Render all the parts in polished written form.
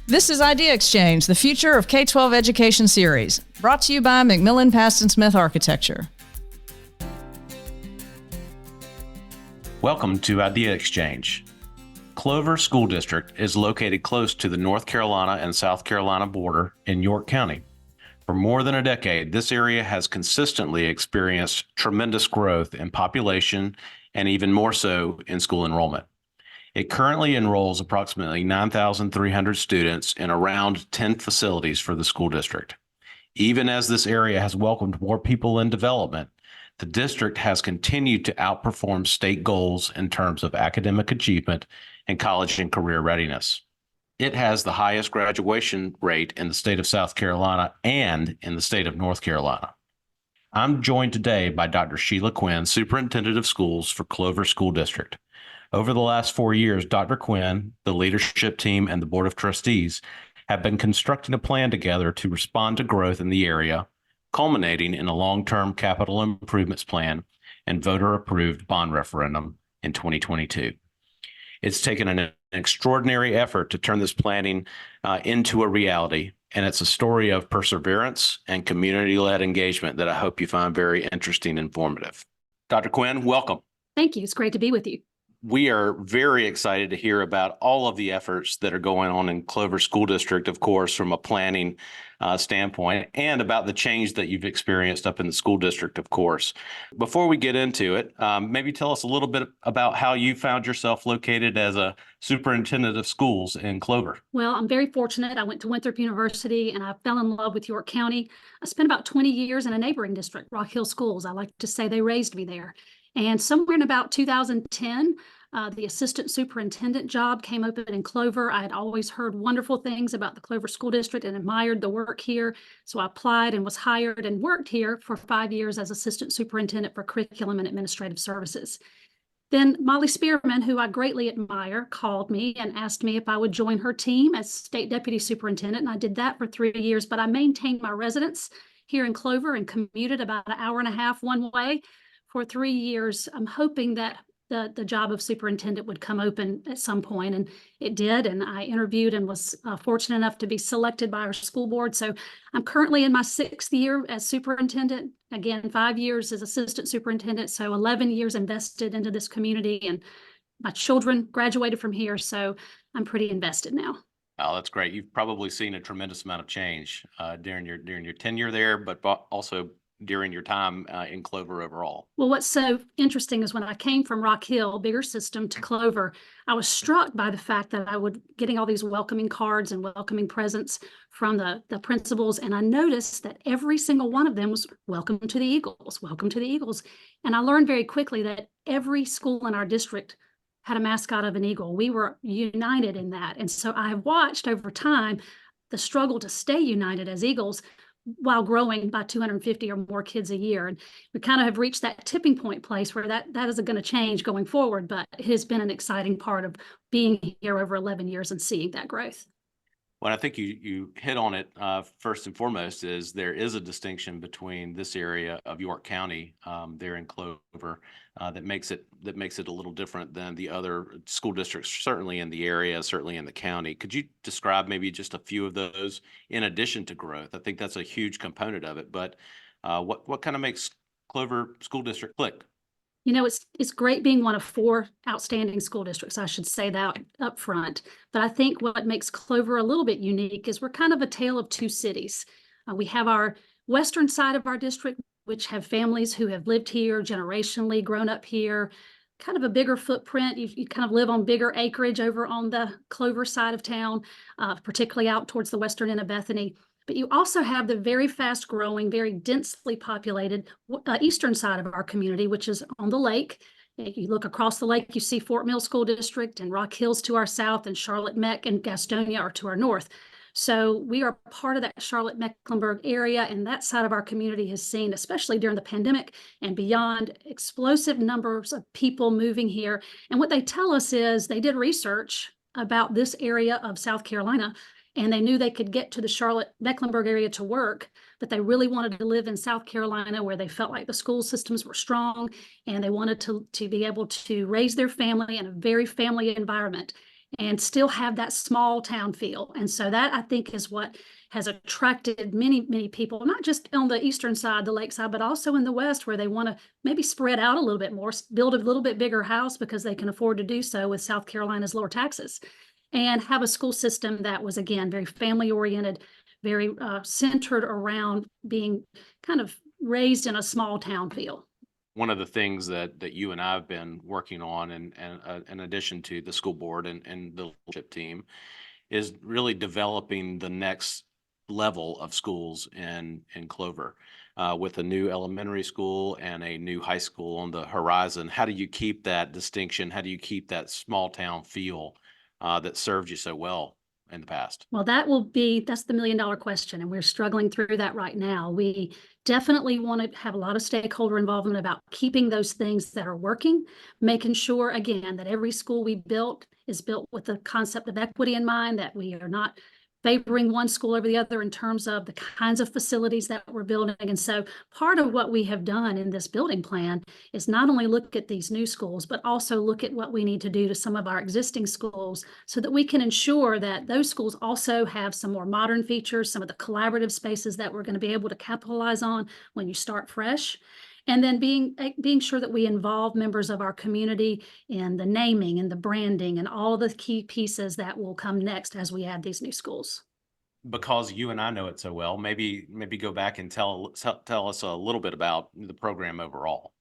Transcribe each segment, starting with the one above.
This is Idea Exchange, the Future of K-12 Education series, brought to you by McMillan Paston Smith Architecture. Welcome to Idea Exchange. Clover School District is located close to the North Carolina and South Carolina border in York County. For more than a decade, this area has consistently experienced tremendous growth in population and even more so in school enrollment. It currently enrolls approximately 9,300 students in around 10 facilities for the school district. Even as this area has welcomed more people in development, the district has continued to outperform state goals in terms of academic achievement and college and career readiness. It has the highest graduation rate in the state of South Carolina and in the state of North Carolina. I'm joined today by Dr. Sheila Quinn, Superintendent of Schools for Clover School District. Over the last 4 years, Dr. Quinn, the leadership team, and the Board of Trustees have been constructing a plan together to respond to growth in the area, culminating in a long-term capital improvements plan and voter-approved bond referendum in 2022. It's taken an extraordinary effort to turn this planning into a reality, and it's a story of perseverance and community-led engagement that I hope you find very interesting and informative. Dr. Quinn, welcome. Thank you. It's great to be with you. We are very excited to hear about all of the efforts that are going on in Clover School District, of course, from a planning standpoint, and about the change that you've experienced up in the school district, of course. Before we get into it, maybe tell us a little bit about how you found yourself located as a superintendent of schools in Clover. Well, I'm very fortunate. I went to Winthrop University and I fell in love with York County. I spent about 20 years in a neighboring district, Rock Hill Schools. I like to say they raised me there. And somewhere in about 2010, the assistant superintendent job came open in Clover. I had always heard wonderful things about the Clover School District and admired the work here. So I applied and was hired and worked here for 5 years as assistant superintendent for curriculum and administrative services. Then Molly Spearman, who I greatly admire, called me and asked me if I would join her team as state deputy superintendent. And I did that for 3 years, but I maintained my residence here in Clover and commuted about an hour and a half one way for 3 years. I'm hoping that the job of superintendent would come open at some point, and it did. And I interviewed and was fortunate enough to be selected by our school board. So I'm currently in my 6th year as superintendent. Again, 5 years as assistant superintendent. So 11 years invested into this community, and my children graduated from here. So I'm pretty invested now. Oh, that's great. You've probably seen a tremendous amount of change during your tenure there, but also during your time in Clover overall. Well, what's so interesting is when I came from Rock Hill, bigger system, to Clover, I was struck by the fact that I would getting all these welcoming cards and welcoming presents from the principals. And I noticed that every single one of them was welcome to the Eagles, welcome to the Eagles. And I learned very quickly that every school in our district had a mascot of an eagle. We were united in that. And so I have watched over time the struggle to stay united as Eagles while growing by 250 or more kids a year. And we kind of have reached that tipping point place where that isn't going to change going forward, but it has been an exciting part of being here over 11 years and seeing that growth. Well, I think you hit on it first and foremost is there is a distinction between this area of York County there in Clover that makes it a little different than the other school districts, certainly in the area, certainly in the county. Could you describe maybe just a few of those in addition to growth? I think that's a huge component of it, but what kind of makes Clover School District click? You know, it's great being one of 4 outstanding school districts. I should say that up front. But I think what makes Clover a little bit unique is we're kind of a tale of 2 cities. We have our western side of our district, which have families who have lived here generationally, grown up here, kind of a bigger footprint. You kind of live on bigger acreage over on the Clover side of town, particularly out towards the western end of Bethany. But you also have the very fast growing, very densely populated eastern side of our community, which is on the lake. If you look across the lake, you see Fort Mill School District and Rock Hills to our south, and Charlotte Meck and Gastonia are to our north. So we are part of that Charlotte-Mecklenburg area, and that side of our community has seen, especially during the pandemic and beyond, explosive numbers of people moving here. And what they tell us is they did research about this area of South Carolina, and they knew they could get to the Charlotte-Mecklenburg area to work, but they really wanted to live in South Carolina where they felt like the school systems were strong, and they wanted to be able to raise their family in a very family environment. and still have that small town feel. And so that, I think, is what has attracted many, many people, not just on the eastern side, the lakeside, but also in the west, where they want to maybe spread out a little bit more, build a little bit bigger house because they can afford to do so with South Carolina's lower taxes, and have a school system that was, again, very family oriented, very centered around being kind of raised in a small town feel. One of the things that you and I have been working on, and in addition to the school board and the leadership team, is really developing the next level of schools in Clover, with a new elementary school and a new high school on the horizon. How do you keep that distinction? How do you keep that small town feel that served you so well in the past? Well, that's the $1 million question, and we're struggling through that right now. We definitely want to have a lot of stakeholder involvement about keeping those things that are working, making sure, again, that every school we built is built with the concept of equity in mind, that we are not favoring one school over the other in terms of the kinds of facilities that we're building. And so part of what we have done in this building plan is not only look at these new schools, but also look at what we need to do to some of our existing schools so that we can ensure that those schools also have some more modern features, some of the collaborative spaces that we're going to be able to capitalize on when you start fresh. And then being sure that we involve members of our community in the naming and the branding and all the key pieces that will come next as we add these new schools. Because you and I know it so well, maybe go back and tell us a little bit about the program overall.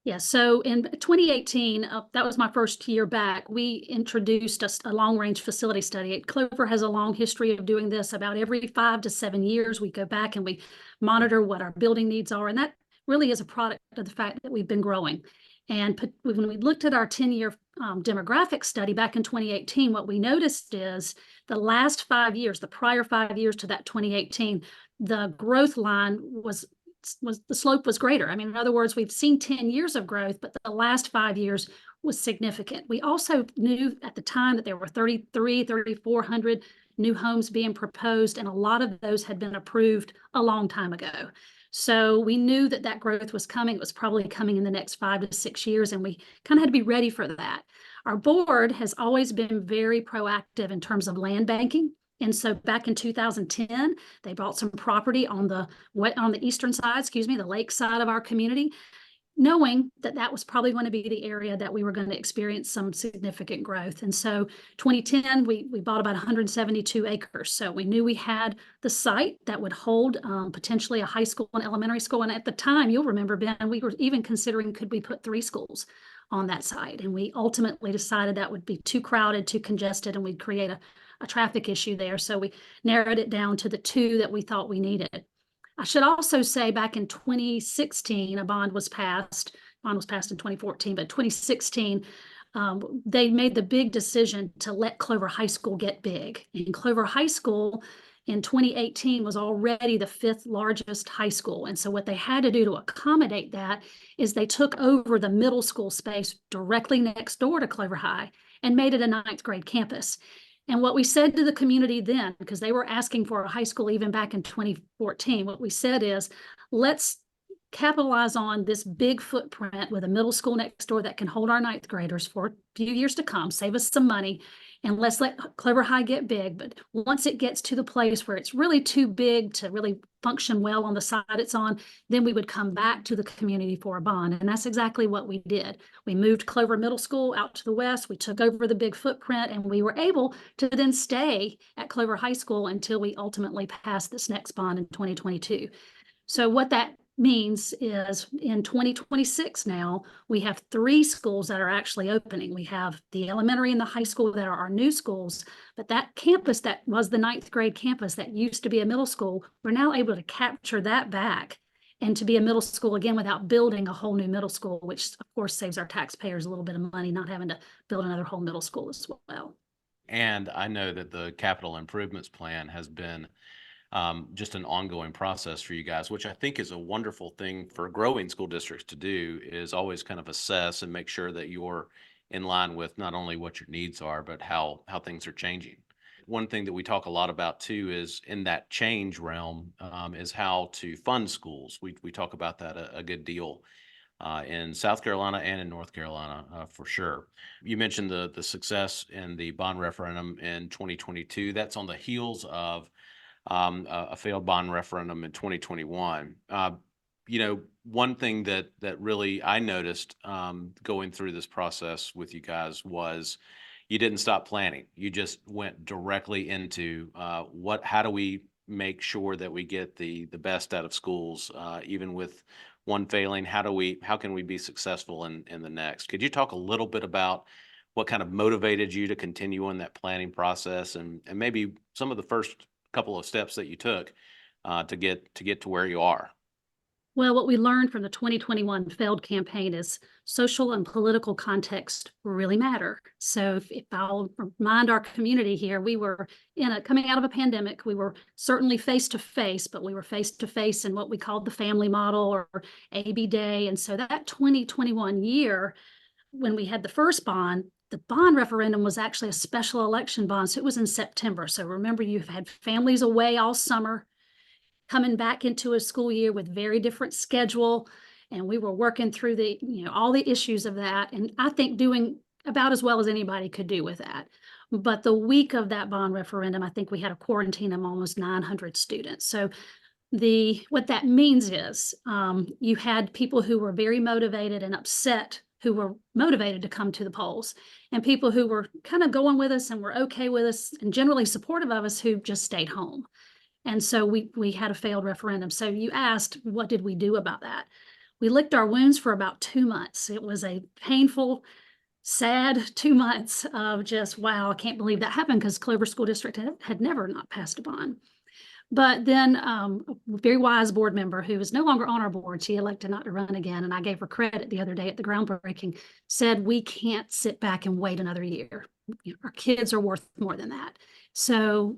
Yeah, so in 2018, that was my first year back, we introduced a long-range facility study. Clover has a long history of doing this. About every 5 to 7 years, we go back and we monitor what our building needs are, and that really is a product of the fact that we've been growing. And when we looked at our 10-year demographic study back in 2018, what we noticed is the last 5 years, the prior 5 years to that 2018, the growth line was the slope was greater. I mean, in other words, we've seen 10 years of growth, but the last 5 years was significant. We also knew at the time that there were 3,400 new homes being proposed, and a lot of those had been approved a long time ago. So we knew that that growth was coming. It was probably coming in the next 5 to 6 years, and we kind of had to be ready for that. Our board has always been very proactive in terms of land banking. And so back in 2010, they bought some property on the eastern side, the lake side of our community, knowing that that was probably going to be the area that we were going to experience some significant growth. And so 2010, we bought about 172 acres. So we knew we had the site that would hold potentially a high school and elementary school. And at the time, you'll remember, Ben, we were even considering, could we put 3 schools on that site? And we ultimately decided that would be too crowded, too congested, and we'd create a traffic issue there. So we narrowed it down to the 2 that we thought we needed. I should also say back in 2016, a bond was passed. Bond was passed in 2014, but 2016, they made the big decision to let Clover High School get big. And Clover High School in 2018 was already the 5th largest high school. And so what they had to do to accommodate that is they took over the middle school space directly next door to Clover High and made it a 9th grade campus. And what we said to the community then, because they were asking for a high school even back in 2014, what we said is, let's capitalize on this big footprint with a middle school next door that can hold our 9th graders for a few years to come, save us some money, and let's let Clover High get big. But once it gets to the place where it's really too big to really function well on the side it's on, then we would come back to the community for a bond. And that's exactly what we did. We moved Clover Middle School out to the west. We took over the big footprint, and we were able to then stay at Clover High School until we ultimately passed this next bond in 2022. So what that means is in 2026 now, we have 3 schools that are actually opening. We have the elementary and the high school that are our new schools, but that campus that was the 9th grade campus that used to be a middle school, we're now able to capture that back and to be a middle school again without building a whole new middle school, which of course saves our taxpayers a little bit of money, not having to build another whole middle school as well. And I know that the capital improvements plan has been just an ongoing process for you guys, which I think is a wonderful thing for growing school districts to do, is always kind of assess and make sure that you're in line with not only what your needs are, but how things are changing. One thing that we talk a lot about too is in that change realm is how to fund schools. We talk about that a good deal. in South Carolina and in North Carolina, for sure. You mentioned the success in the bond referendum in 2022. That's on the heels of a failed bond referendum in 2021. One thing that really I noticed going through this process with you guys was you didn't stop planning. You just went directly into how do we make sure that we get the best out of schools, even with one failing. How can we be successful in the next? Could you talk a little bit about what kind of motivated you to continue on that planning process, and maybe some of the first couple of steps that you took to get to where you are? Well, what we learned from the 2021 failed campaign is social and political context really matter. So if I'll remind our community here, we were coming out of a pandemic. We were certainly face to face, but we were face to face in what we called the family model or AB Day. And so that 2021 year, when we had the first bond, the bond referendum was actually a special election bond. So it was in September. So remember, you've had families away all summer, coming back into a school year with very different schedule. And we were working through all the issues of that. And I think doing about as well as anybody could do with that. But the week of that bond referendum, I think we had a quarantine of almost 900 students. So what that means is you had people who were very motivated and upset, who were motivated to come to the polls, and people who were kind of going with us and were okay with us and generally supportive of us who just stayed home. And so we had a failed referendum. So you asked, what did we do about that? We licked our wounds for about 2 months. It was a painful, sad 2 months of just, wow, I can't believe that happened, because Clover School District had never not passed a bond. But then a very wise board member who is no longer on our board, she elected not to run again, and I gave her credit the other day at the groundbreaking, said we can't sit back and wait another year. Our kids are worth more than that. So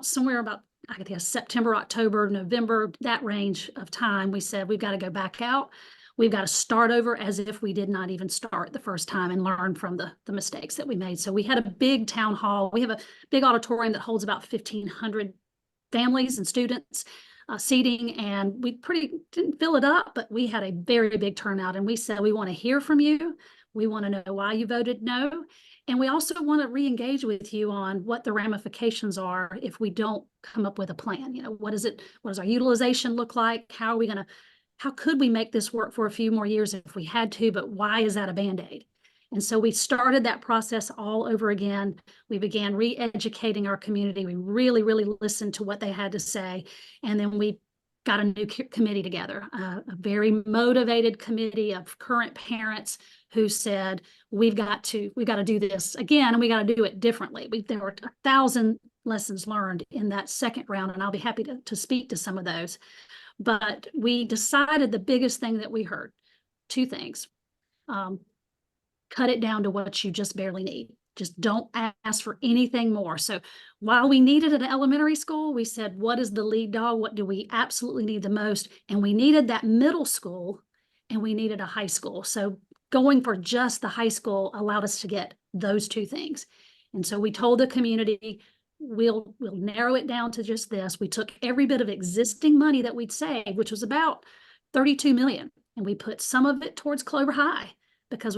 somewhere about I guess September, October, November, that range of time, we said we've got to go back out. We've got to start over as if we did not even start the first time and learn from the mistakes that we made. So we had a big town hall. We have a big auditorium that holds about 1,500 families and students seating, and we didn't fill it up, but we had a very big turnout. And we said, we want to hear from you. We want to know why you voted no. And we also want to re-engage with you on what the ramifications are if we don't come up with a plan. What does our utilization look like? How could we make this work for a few more years if we had to, but why is that a Band-Aid? And so we started that process all over again. We began re-educating our community. We really, really listened to what they had to say. And then we got a new committee together, a very motivated committee of current parents who said, we've got to do this again, and we got to do it differently. There were 1,000 lessons learned in that second round, and I'll be happy to speak to some of those. But we decided the biggest thing that we heard, two things. Cut it down to what you just barely need. Just don't ask for anything more. So while we needed an elementary school, we said, what is the lead dog? What do we absolutely need the most? And we needed that middle school, and we needed a high school. So going for just the high school allowed us to get those two things. And so we told the community, we'll narrow it down to just this. We took every bit of existing money that we'd saved, which was about $32 million, and we put some of it towards Clover High, because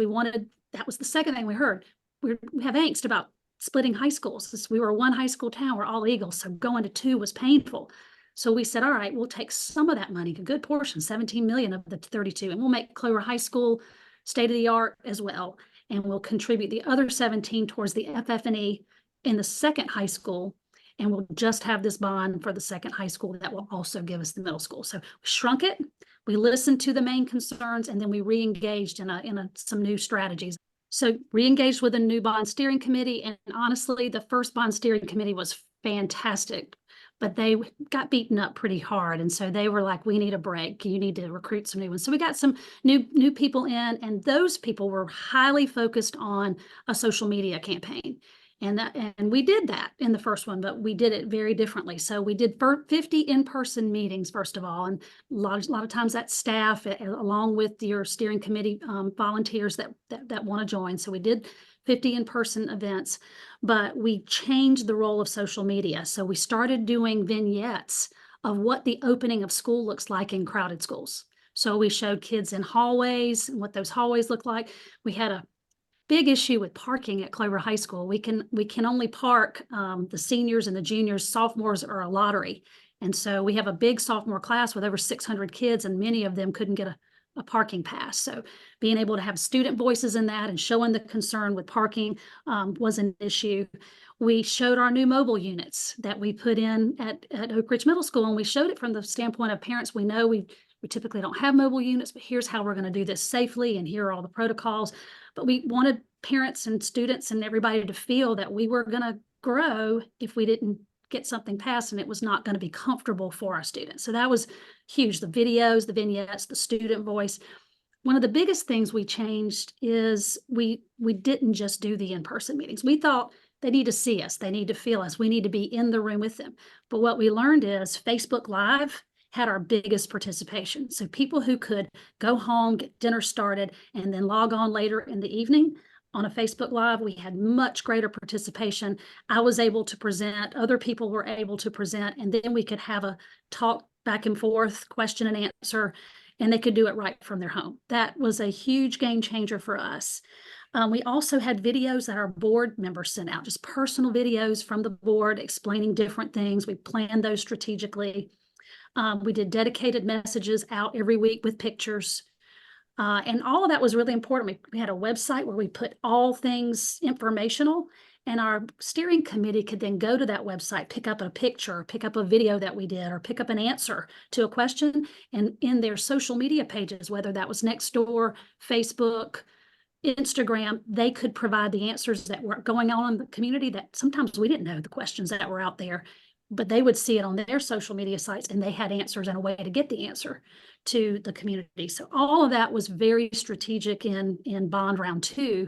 that was the second thing we heard. We have angst about splitting high schools. We were a one high school town. We're all Eagles, so going to two was painful. So we said, all right, we'll take some of that money, a good portion, 17 million of the 32, and we'll make Clover High School state of the art as well. And we'll contribute the other 17 towards the FF&E in the second high school. And we'll just have this bond for the second high school that will also give us the middle school. So we shrunk it. We listened to the main concerns, and then we re-engaged in some new strategies. So re-engaged with a new bond steering committee. And honestly, the first bond steering committee was fantastic, but they got beaten up pretty hard. And so they were like, we need a break. You need to recruit some new ones. So we got some new people in, and those people were highly focused on a social media campaign. And we did that in the first one, but we did it very differently. So we did 50 in-person meetings, first of all, and a lot of times that's staff along with your steering committee volunteers that want to join. So we did 50 in-person events, but we changed the role of social media. So we started doing vignettes of what the opening of school looks like in crowded schools. So we showed kids in hallways and what those hallways look like. We had a big issue with parking at Clover High School. We can only park the seniors and the juniors. Sophomores are a lottery. And so we have a big sophomore class with over 600 kids, and many of them couldn't get a parking pass. So being able to have student voices in that and showing the concern with parking was an issue. We showed our new mobile units that we put in at Oak Ridge Middle School, and we showed it from the standpoint of parents. We know we typically don't have mobile units, but here's how we're going to do this safely, and here are all the protocols. But we wanted parents and students and everybody to feel that we were going to grow if we didn't get something passed and it was not going to be comfortable for our students. So that was huge. The videos, the vignettes, the student voice. One of the biggest things we changed is we didn't just do the in-person meetings. We thought they need to see us, they need to feel us, we need to be in the room with them. But what we learned is Facebook Live had our biggest participation. So people who could go home, get dinner started, and then log on later in the evening on a Facebook Live, we had much greater participation. I was able to present, other people were able to present, and then we could have a talk back and forth, question and answer, and they could do it right from their home. That was a huge game changer for us. We also had videos that our board members sent out, just personal videos from the board explaining different things. We planned those strategically. We did dedicated messages out every week with pictures. And all of that was really important. We had a website where we put all things informational, and our steering committee could then go to that website, pick up a picture, pick up a video that we did, or pick up an answer to a question. And in their social media pages, whether that was Nextdoor, Facebook, Instagram, they could provide the answers that were going on in the community that sometimes we didn't know the questions that were out there, but they would see it on their social media sites, and they had answers and a way to get the answer to the community. So all of that was very strategic in bond round 2,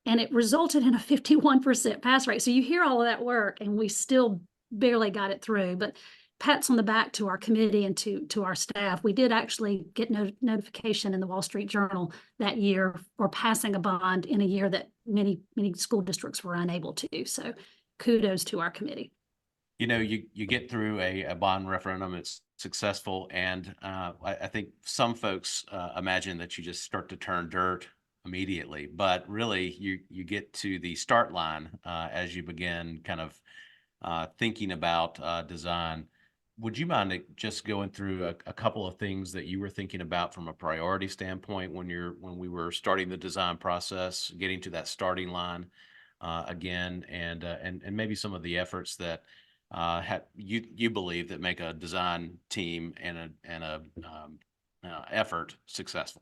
and it resulted in a 51% pass rate. So you hear all of that work, and we still barely got it through, but pats on the back to our committee and to our staff. We did actually get notification in the Wall Street Journal that year for passing a bond in a year that many school districts were unable to. So kudos to our committee. You know, you get through a bond referendum, it's successful, and I think some folks imagine that you just start to turn dirt immediately, but really you get to the start line as you begin kind of thinking about design. Would you mind just going through a couple of things that you were thinking about from a priority standpoint when we were starting the design process, getting to that starting line again, and maybe some of the efforts that you believe that make a design team and a effort successful?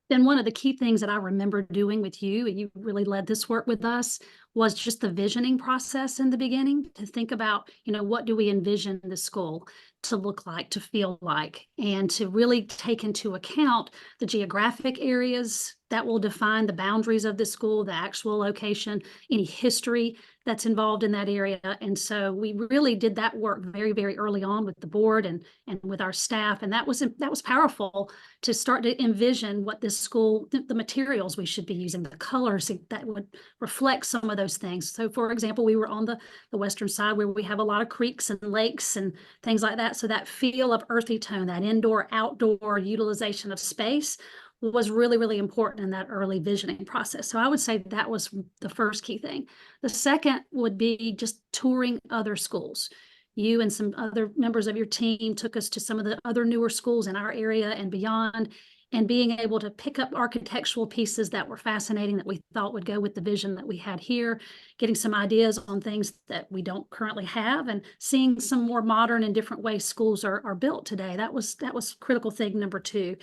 Then one of the key things that I remember doing with you, and you really led this work with us, was just the visioning process in the beginning, to think about, what do we envision the school to look like, to feel like, and to really take into account the geographic areas that will define the boundaries of the school, the actual location, any history that's involved in that area. And so we really did that work very, very early on with the board and with our staff. And that was powerful to start to envision what this school, the materials we should be using, the colors that would reflect some of those things. So for example, we were on the western side where we have a lot of creeks and lakes and things like that. So that feel of earthy tone, that indoor, outdoor utilization of space was really, really important in that early visioning process. So I would say that was the first key thing. The second would be just touring other schools. You and some other members of your team took us to some of the other newer schools in our area and beyond, and being able to pick up architectural pieces that were fascinating that we thought would go with the vision that we had here, getting some ideas on things that we don't currently have, and seeing some more modern and different ways schools are built today. That was critical thing number 2.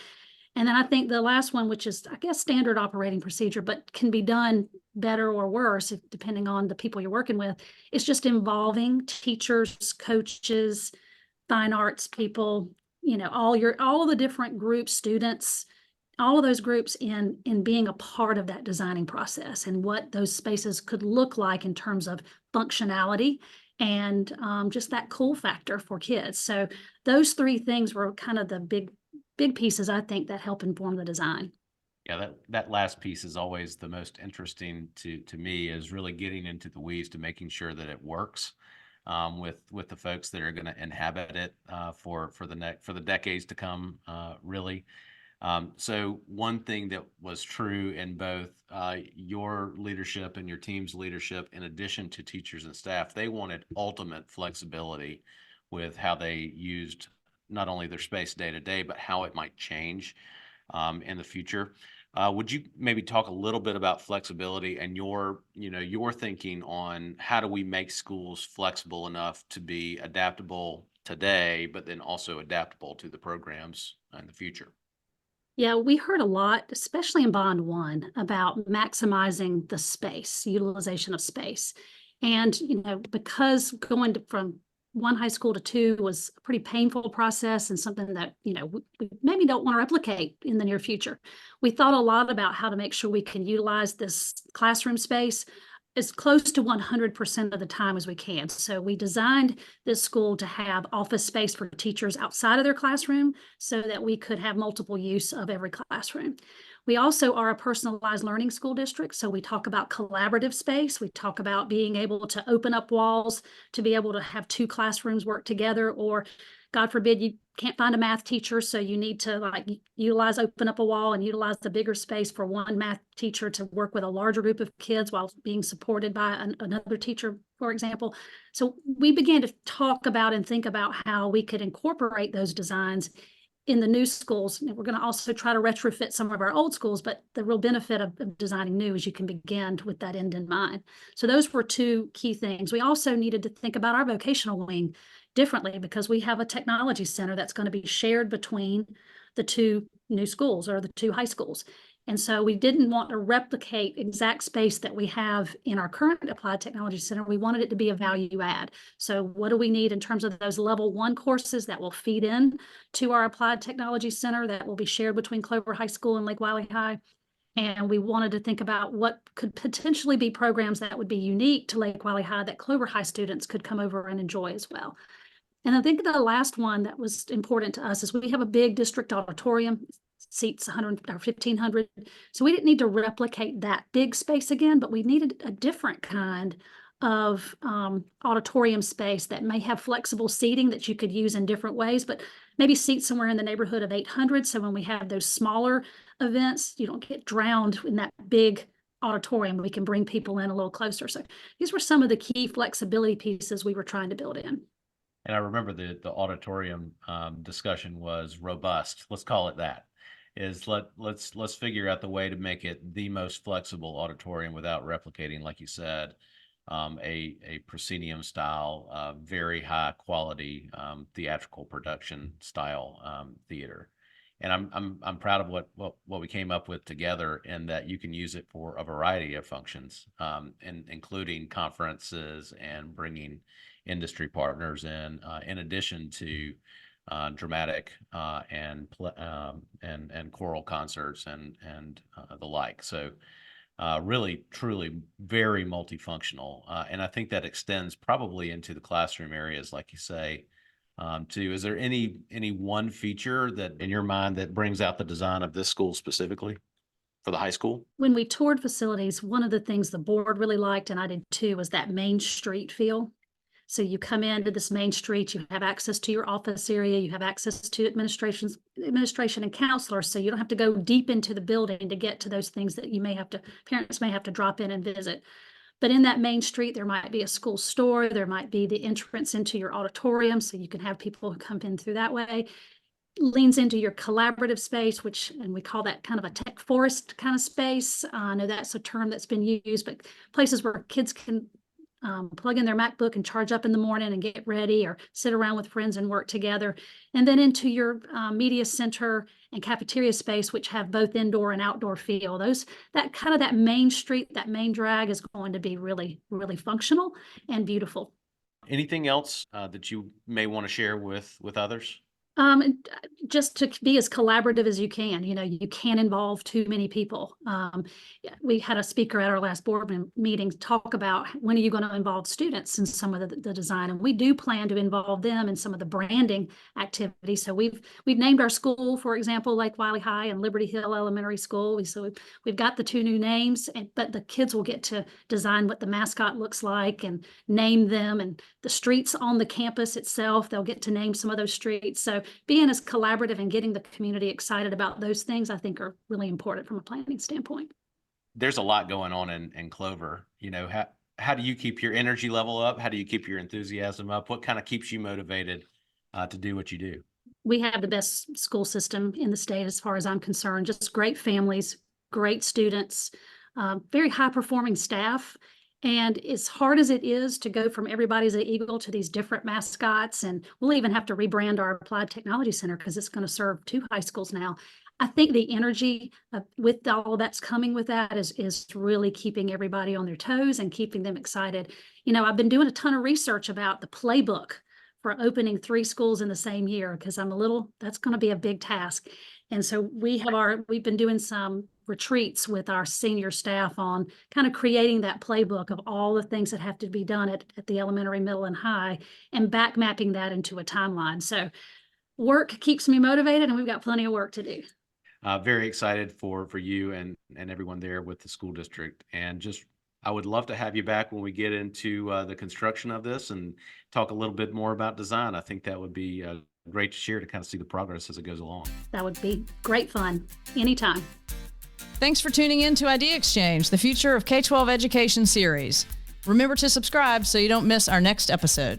And then I think the last one, which is, I guess, standard operating procedure, but can be done better or worse depending on the people you're working with, is just involving teachers, coaches, fine arts people, all of the different groups, students, all of those groups in being a part of that designing process and what those spaces could look like in terms of functionality and just that cool factor for kids. So those 3 things were kind of the big pieces, I think, that help inform the design. Yeah, that last piece is always the most interesting to me, is really getting into the weeds to making sure that it works. with the folks that are going to inhabit it for the decades to come, really. So one thing that was true in both your leadership and your team's leadership, in addition to teachers and staff, they wanted ultimate flexibility with how they used not only their space day to day, but how it might change in the future. Would you maybe talk a little bit about flexibility and your thinking on how do we make schools flexible enough to be adaptable today, but then also adaptable to the programs in the future? Yeah, we heard a lot, especially in Bond One, about maximizing the space, utilization of space. And, because from one high school to two was a pretty painful process and something that, we maybe don't want to replicate in the near future. We thought a lot about how to make sure we can utilize this classroom space as close to 100% of the time as we can. So we designed this school to have office space for teachers outside of their classroom so that we could have multiple use of every classroom. We also are a personalized learning school district. So we talk about collaborative space. We talk about being able to open up walls to be able to have two classrooms work together, or God forbid you can't find a math teacher, so you need to open up a wall and utilize the bigger space for one math teacher to work with a larger group of kids while being supported by another teacher, for example. So we began to talk about and think about how we could incorporate those designs in the new schools. We're going to also try to retrofit some of our old schools, but the real benefit of designing new is you can begin with that end in mind. So those were two key things. We also needed to think about our vocational wing differently because we have a technology center that's going to be shared between the two new schools or the two high schools. And so we didn't want to replicate exact space that we have in our current Applied Technology Center. We wanted it to be a value add. So what do we need in terms of those level 1 courses that will feed in to our Applied Technology Center that will be shared between Clover High School and Lake Wiley High? And we wanted to think about what could potentially be programs that would be unique to Lake Wiley High that Clover High students could come over and enjoy as well. And I think the last one that was important to us is we have a big district auditorium, seats 100 or 1,500. So we didn't need to replicate that big space again, but we needed a different kind of auditorium space that may have flexible seating that you could use in different ways, but maybe seats somewhere in the neighborhood of 800. So when we have those smaller events, you don't get drowned in that big auditorium. We can bring people in a little closer. So these were some of the key flexibility pieces we were trying to build in. And I remember the auditorium discussion was robust. Let's call it that. Let's figure out the way to make it the most flexible auditorium without replicating, like you said, a proscenium style, very high quality theatrical production style theater. And I'm proud of what we came up with together, in that you can use it for a variety of functions, including conferences and bringing industry partners in addition to dramatic and choral concerts and the like. So really, truly very multifunctional. And I think that extends probably into the classroom areas, like you say, too. Is there any one feature that in your mind that brings out the design of this school specifically for the high school? When we toured facilities, one of the things the board really liked, and I did too, was that Main Street feel. So you come into this main street, you have access to your office area, you have access to administration and counselors. So you don't have to go deep into the building to get to those things that parents may have to drop in and visit. But in that main street, there might be a school store, there might be the entrance into your auditorium, so you can have people who come in through that way. Leans into your collaborative space, and we call that kind of a tech forest kind of space. I know that's a term that's been used, but places where kids can plug in their MacBook and charge up in the morning and get ready, or sit around with friends and work together. And then into your media center and cafeteria space, which have both indoor and outdoor feel. That main street, that main drag is going to be really, really functional and beautiful. Anything else that you may want to share with others? And just to be as collaborative as you can. You know, you can't involve too many people. We had a speaker at our last board meeting talk about when are you going to involve students in some of the design, and we do plan to involve them in some of the branding activities. So we've named our school, for example, Lake Wiley High and Liberty Hill Elementary School. So we've got the two new names, but the kids will get to design what the mascot looks like and name them, and the streets on the campus itself, they'll get to name some of those streets. So being as collaborative and getting the community excited about those things, I think, are really important from a planning standpoint. There's a lot going on in Clover. You know, how do you keep your energy level up? How do you keep your enthusiasm up? What kind of keeps you motivated to do what you do? We have the best school system in the state, as far as I'm concerned. Just great families, great students, very high performing staff. And as hard as it is to go from everybody's an eagle to these different mascots, and we'll even have to rebrand our Applied Technology Center because it's going to serve 2 high schools now. I think the energy with all that's coming with that is really keeping everybody on their toes and keeping them excited. You know, I've been doing a ton of research about the playbook for opening 3 schools in the same year, because that's going to be a big task. And so we've been doing some retreats with our senior staff on kind of creating that playbook of all the things that have to be done at the elementary, middle, and high, and back mapping that into a timeline. So work keeps me motivated, and we've got plenty of work to do. Very excited for you and everyone there with the school district. And I would love to have you back when we get into the construction of this and talk a little bit more about design. I think that would be great to share, to kind of see the progress as it goes along. That would be great fun anytime. Thanks for tuning in to Idea Exchange, the Future of K-12 Education series. Remember to subscribe so you don't miss our next episode.